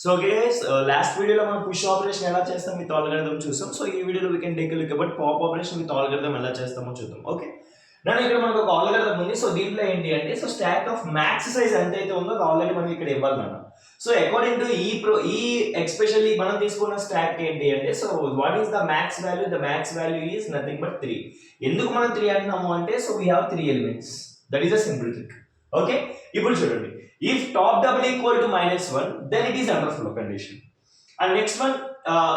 So guys, last video లో మనం push operation ఎలా చేస్తాం విత్ ఆల్గరిథం చూసాం. సో ఈ వీడియోలో we can take a look about pop operation with algorithm ఎలా చేస్తామో చూద్దాం. ఓకే, నేను ఇక్కడ మనకు ఒక ఆల్గరిథం ఉంది. సో దీంట్లో ఏంటి అంటే so stock of maths size ఎంత అయితే ఉందో అది ఆల్రెడీ మనం ఇక్కడ ఇవ్వాలి మనం. సో అకార్డింగ్ టు ఈ ఎక్స్పెషల్లీ మనం తీసుకున్న స్టాక్ ఏంటి అంటే so what is the max value? The max value is nothing but 3. ఎందుకు మనం 3 అంటున్నాము అంటే so we have 3 elements. That is a simple trick. Okay, ఇప్పుడు చూడండి, if top double equal to -1 then it is under flow condition. And next one,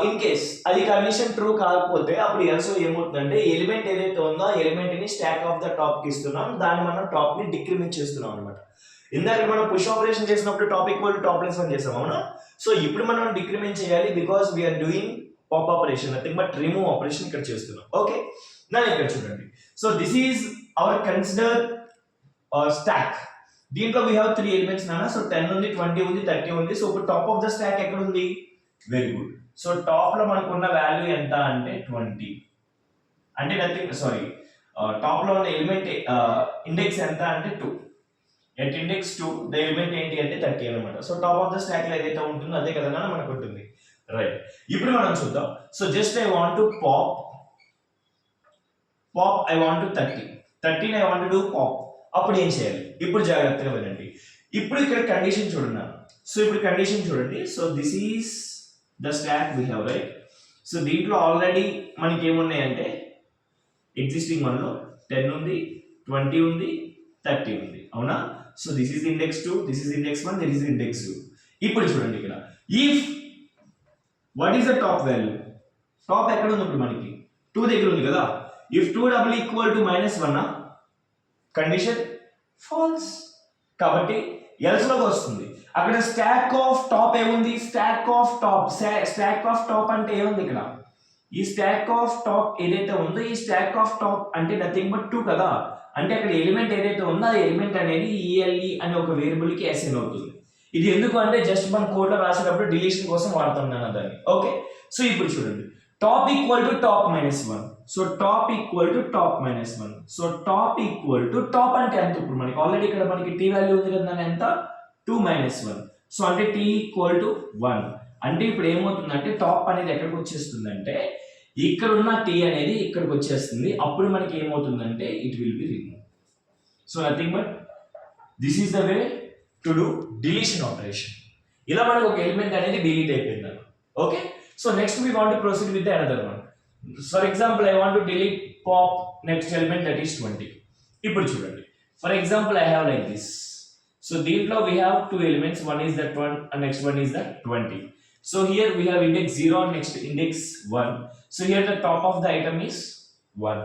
in case అది condition true కాకపోతే అప్పుడు ఎల్సో ఏమవుతుందంటే ఎలిమెంట్ ఏదైతే ఉందో ఆ ఎలిమెంట్ ని స్టాక్ ఆఫ్ ద టాప్ కి ఇస్తున్నాం, దాన్ని మనం టాప్ ని డిక్రిమెంట్ చేస్తున్నాం అన్నమాట. ఇందాక మనం పుష్ ఆపరేషన్ చేసినప్పుడు top equal to top less 1 చేసాం అవునా. సో ఇప్పుడు మనం డిక్రిమెంట్ చేయాలి because we are doing pop operation, nothing but remove operation ఇక్కడ చేస్తున్నాం. ఓకే, నా ఇక్కడ చూడండి. So this is our consider stack. దీంట్లో వీ హ్యావ్ 3 ఎలిమెంట్స్ నానా. సో 10 ఉంది, 20 ఉంది, 30 ఉంది. సో ఇప్పుడు టాప్ ఆఫ్ ద స్టాక్ ఎక్కడ ఉంది? Very good. సో టాప్ లో మనకు ఉన్న వాల్యూ ఎంత అంటే 20. అంటే నథింగ్ సారీ, టాప్ లో ఉన్న ఎలిమెంట్ ఇండెక్స్ ఎంత అంటే 2. ఎట్ ఇండెక్స్ 2 ద ఎలిమెంట్ ఏంటి అంటే 30 అన్నమాట. So top of the stock లో ఏదైతే ఉంటుందో అదే కదా నాన్న మనకు ఉంటుంది. రైట్, ఇప్పుడు మనం చూద్దాం. So just I want to pop I want to 13 I want to do pop. అప్పుడు ఏం చేయాలి? ఇప్పుడు జాగ్రత్తగా వినండి. ఇప్పుడు ఇక్కడ కండిషన్ చూడండి. సో ఇప్పుడు కండిషన్ చూడండి. So this is the stack we have, right. So దీంట్లో ఆల్రెడీ మనకి ఏమున్నాయంటే ఎగ్జిస్టింగ్ వన్ లో 10 ఉంది, 20 ఉంది, 30 ఉంది అవునా. So this is index 2, this is index 1, this is index 2. ఇప్పుడు చూడండి ఇక్కడ if what is the top value? Top ఎక్కడ ఉంది ఇప్పుడు మనకి? 2 దగ్గర ఉంది కదా. If 2 double equal to -1 condition false కాబట్టి ఎల్స్ లోకి వస్తుంది. అక్కడ స్టాక్ ఆఫ్ టాప్ ఏముంది? స్టాక్ ఆఫ్ టాప్ అంటే ఏముంది ఇక్కడ? ఈ స్టాక్ ఆఫ్ టాప్ ఏదైతే ఉందో ఈ స్టాక్ ఆఫ్ టాప్ అంటే నథింగ్ బట్ 2 కదా. అంటే అక్కడ ఎలిమెంట్ ఏదైతే ఉందో ఆ ఎలిమెంట్ అనేది ఈఎల్ఈ అనే ఒక వేరియబుల్ కి అసైన్ అవుతుంది. ఇది ఎందుకు అంటే జస్ట్ మన కోడ్ లో రాసేటప్పుడు డిలీషన్ కోసం వాడుతున్నాను దాన్ని. ఓకే, సో ఇప్పుడు చూడండి, top equal to top -1. So top equal to top -1. So top equal to top అంటే ఎంత? ఇప్పుడు మనకి ఆల్రెడీ ఇక్కడ మనకి టీ వాల్యూ ఉంది కదా, ఎంత? 2 - 1. సో అంటే టీ ఈక్వల్ టు 1. అంటే ఇప్పుడు ఏమవుతుందంటే టాప్ అనేది ఎక్కడికి వచ్చేస్తుందంటే ఇక్కడ ఉన్న టీ అనేది ఇక్కడికి వచ్చేస్తుంది. అప్పుడు మనకి ఏమవుతుందంటే it will be remove. So nothing but this is the way to do deletion operation. ఇలా మనకు ఒక ఎలిమెంట్ అనేది డిలీట్ అయిపోయింది. Okay, so next we want to proceed with the another one. For example I want to delete pop next element that is 20. ఇప్పుడు చూడండి, for example I have like this. సో దీంట్లో we have 2 elements, one is that 1 and next one is that 20. So here we have index 0 and next index 1. So here the top of the item is 1.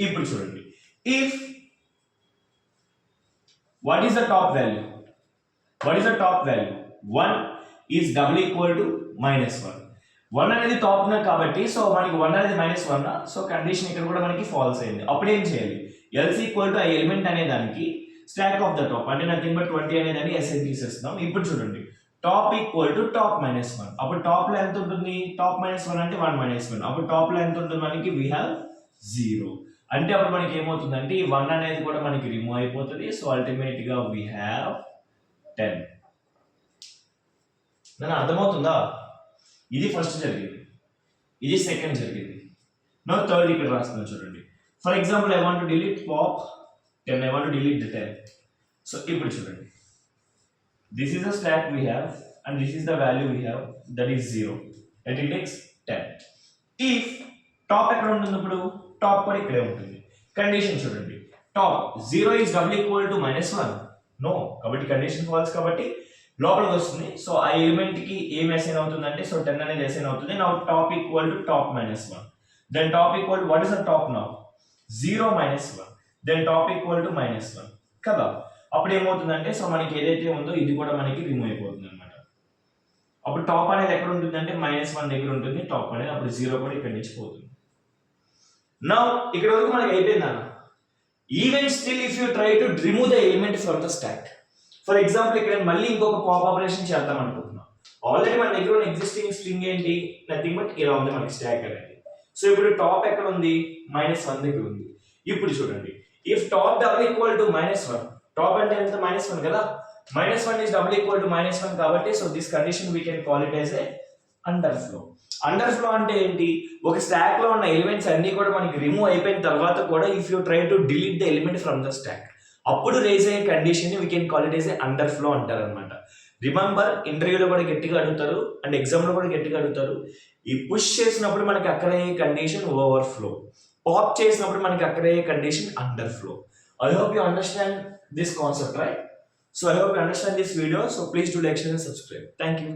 ఇప్పుడు చూడండి, if what is the top value? 1 is double equal to -1. 1 అనేది top నా కాబట్టి so మనకి 1 అనేది -1 నా. So condition ఇక్కడ కూడా మనకి ఫాల్స్ అయింది. అప్పుడు ఏం చేయాలి? ఎల్స్ ఈక్వల్ టు ఆ ఎలిమెంట్ అనే దానికి స్టాక్ ఆఫ్ ద టాప్ అంటే నథింగ్ బట్ 20 అనే దాన్ని అసైన్ చేసేస్తున్నాం. ఇప్పుడు చూడండి, టాప్ ఈక్వల్ టు టాప్ -1. అప్పుడు టాప్ లో ఎంత ఉంటుంది? టాప్ -1 అంటే 1 - 1. అప్పుడు టాప్ లో ఎంత ఉంటుంది మనకి? We have 0. అంటే అప్పుడు మనకి ఏమవుతుందంటే ఈ 1 అనేది కూడా మనకి రిమూవ్ అయిపోతుంది. సో అల్టిమేట్ గా వీ హ్యావ్ 10. నన్ను అర్థమవుతుందా? ఇది ఫస్ట్ జరిగింది, ఇది సెకండ్ జరిగింది. నా థర్డ్ ఇక్కడ రాస్తున్నాను చూడండి. For example I want to delete pop 10. I want to delete the 10. So ఇప్పుడు చూడండి, this is the stack we have and this is the value we have that is 0 at index 10. If top ఎక్కడ ఉంటుంది? ఇప్పుడు top కూడా ఇక్కడే ఉంటుంది. Condition చూడండి, top 0 is double equal to -1 no, కాబట్టి కండిషన్ ఫాల్స్ కాబట్టి లోపలికి వస్తుంది. సో ఆ ఎలిమెంట్ కి ఏం అసైన్ అవుతుందంటే సో 10 అనేది అసైన్ అవుతుంది. Now top equal to top -1. Then top equal what is the top now? 0 - 1. Then top equal to -1 కదా. అప్పుడు ఏమవుతుందంటే సో మనకి ఏదైతే ఉందో ఇది కూడా మనకి రిమూవ్ అయిపోతుంది అనమాట. అప్పుడు టాప్ అనేది ఎక్కడ ఉంటుందంటే -1 దగ్గర ఉంటుంది టాప్ అనేది. అప్పుడు 0 కూడా ఇక్కడి నుంచి పోతుంది. నౌ ఇక్కడ వరకు మనకి అయిపోయింది అన్న. Even still if you try to remove the element from the stock. For example ఇక్కడ మళ్ళీ ఇంకొక పాప్ ఆపరేషన్ చేద్దాం అనుకుంటున్నాం. ఆల్రెడీ మన దగ్గర ఉన్న ఎగ్జిస్టింగ్ స్ట్రింగ్ ఏంటి? నథింగ్ బట్ ఇలా ఉంది మనకి స్టాక్ అనేది. సో ఇప్పుడు టాప్ ఎక్కడ ఉంది? -1 దగ్గర ఉంది. ఇప్పుడు చూడండి, if top double equal to -1, top అంటే ఎంత? -1 కదా. -1 is double equal to -1 కాబట్టి so this condition we can call it as a under flow. Under flow అంటే ఏంటి, ఒక స్టాక్ లో ఉన్న ఎలిమెంట్స్ అన్ని కూడా మనకి రిమూవ్ అయిపోయిన తర్వాత కూడా if you try to delete the element from the stock, అప్పుడు రేజ్ అయ్యే condition we can call it as a under flow అంటారు అనమాట. రిమెంబర్, ఇంటర్వ్యూలో కూడా గట్టిగా అడుగుతారు అండ్ ఎగ్జామ్ లో కూడా గట్టిగా అడుగుతారు. ఈ పుష్ చేసినప్పుడు మనకి అక్కడ అయ్యే కండిషన్ ఓవర్ ఫ్లో, పాప్ చేసినప్పుడు మనకి అక్కడ అయ్యే condition under flow. I hope you understand this concept, right? So I hope you understand this video. So please do like, share and subscribe. Thank you.